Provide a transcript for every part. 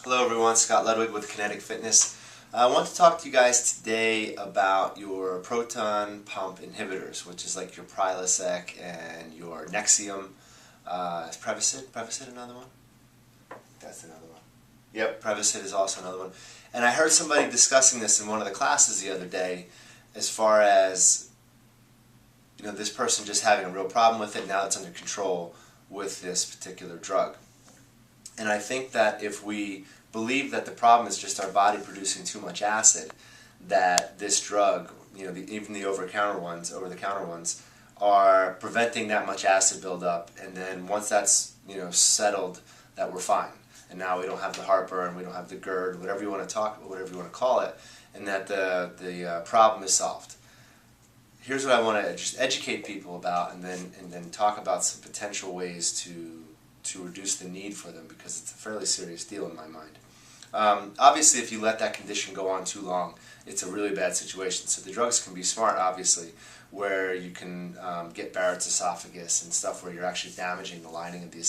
Hello everyone, Scott Ludwig with Kinetic Fitness. I want to talk to you guys today about your proton pump inhibitors, which is like your Prilosec and your Nexium. Is Prevacid another one? That's another one. Yep, Prevacid is also another one. And I heard somebody discussing this in one of the classes the other day as far as this person just having a real problem with it. Now it's under control with this particular drug. And I think that if we believe that the problem is just our body producing too much acid, that this drug, even the over-the-counter ones, are preventing that much acid buildup, and then once that's settled, that we're fine. And now we don't have the heartburn, we don't have the GERD, whatever you want to call it, and that the problem is solved. Here's what I want to just educate people about, and then talk about some potential ways to reduce the need for them, because it's a fairly serious deal in my mind. Obviously, if you let that condition go on too long, it's a really bad situation. So the drugs can be smart, obviously, where you can get Barrett's esophagus and stuff where you're actually damaging the lining of the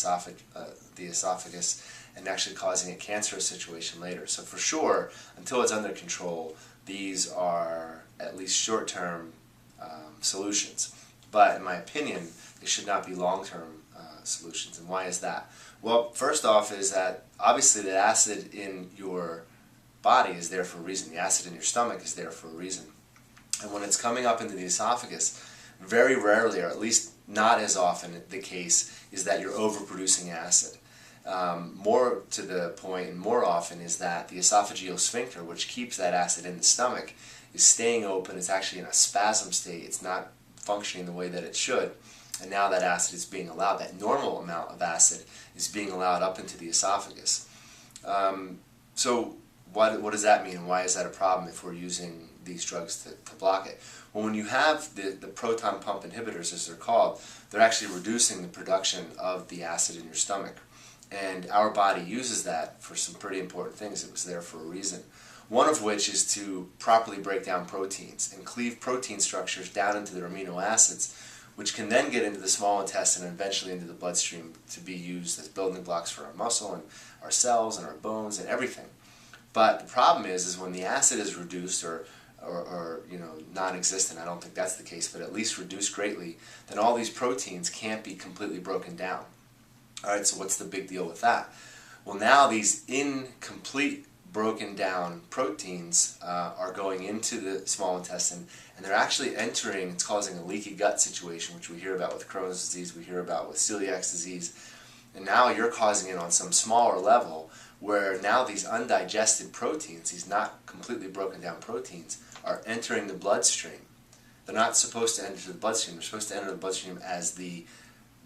esophagus and actually causing a cancerous situation later. So for sure, until it's under control, these are at least short-term solutions. But in my opinion, they should not be long-term solutions. And why is that? Well, first off is that obviously the acid in your body is there for a reason. The acid in your stomach is there for a reason. And when it's coming up into the esophagus, very rarely, or at least not as often the case, is that you're overproducing acid. More to the point and more often is that the esophageal sphincter, which keeps that acid in the stomach, is staying open. It's actually in a spasm state. It's not functioning the way that it should. And now that acid is being allowed, that normal amount of acid is being allowed up into the esophagus. So what does that mean, and why is that a problem if we're using these drugs to block it? Well, when you have the proton pump inhibitors, as they're called, they're actually reducing the production of the acid in your stomach. And our body uses that for some pretty important things. It was there for a reason. One of which is to properly break down proteins and cleave protein structures down into their amino acids, which can then get into the small intestine and eventually into the bloodstream to be used as building blocks for our muscle and our cells and our bones and everything. But the problem is when the acid is reduced or non-existent, I don't think that's the case, but at least reduced greatly, then all these proteins can't be completely broken down. Alright, so what's the big deal with that? Well, now these incomplete broken down proteins are going into the small intestine, and they're actually entering, it's causing a leaky gut situation, which we hear about with Crohn's disease, we hear about with celiac disease, and now you're causing it on some smaller level where now these undigested proteins, these not completely broken down proteins, are entering the bloodstream. They're not supposed to enter the bloodstream, they're supposed to enter the bloodstream as the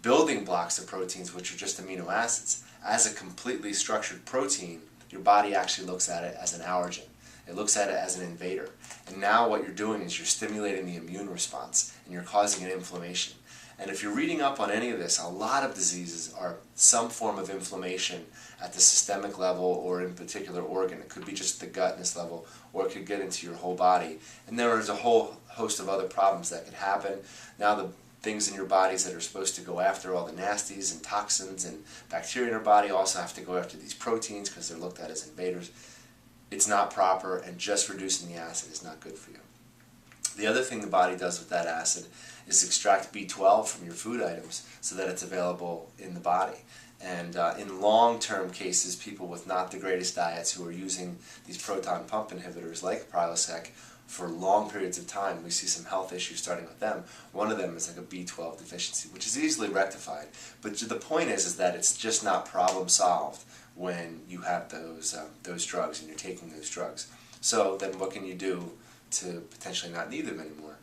building blocks of proteins, which are just amino acids. As a completely structured protein, your body actually looks at it as an allergen. It looks at it as an invader. And now what you're doing is you're stimulating the immune response and you're causing an inflammation. And if you're reading up on any of this, a lot of diseases are some form of inflammation at the systemic level or in particular organ. It could be just the gutness level, or it could get into your whole body. And there is a whole host of other problems that could happen. Now the things in your bodies that are supposed to go after all the nasties and toxins and bacteria in our body also have to go after these proteins because they're looked at as invaders. It's not proper, and just reducing the acid is not good for you. The other thing the body does with that acid is extract B12 from your food items so that it's available in the body. And in long-term cases, people with not the greatest diets who are using these proton pump inhibitors like Prilosec for long periods of time, we see some health issues starting with them. One of them is like a B12 deficiency, which is easily rectified. But the point is that it's just not problem solved when you have those drugs and you're taking those drugs. So then what can you do to potentially not need them anymore?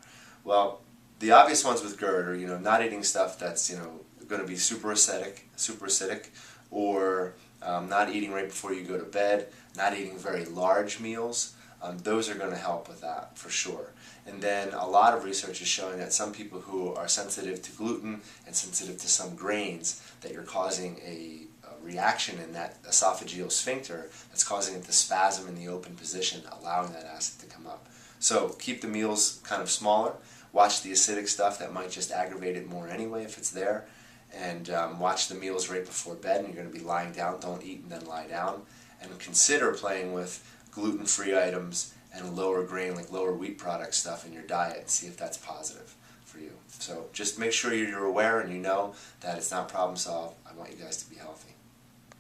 Well, the obvious ones with GERD are not eating stuff that's going to be super acidic, or not eating right before you go to bed, not eating very large meals. Those are going to help with that for sure. And then a lot of research is showing that some people who are sensitive to gluten and sensitive to some grains, that you're causing a reaction in that esophageal sphincter that's causing it to spasm in the open position, allowing that acid to come up. So keep the meals kind of smaller. Watch the acidic stuff that might just aggravate it more anyway if it's there. And watch the meals right before bed, and you're going to be lying down. Don't eat and then lie down. and consider playing with gluten-free items and lower grain, like lower wheat product stuff in your diet, and see if that's positive for you. So just make sure you're aware and you know that it's not problem solved. I want you guys to be healthy.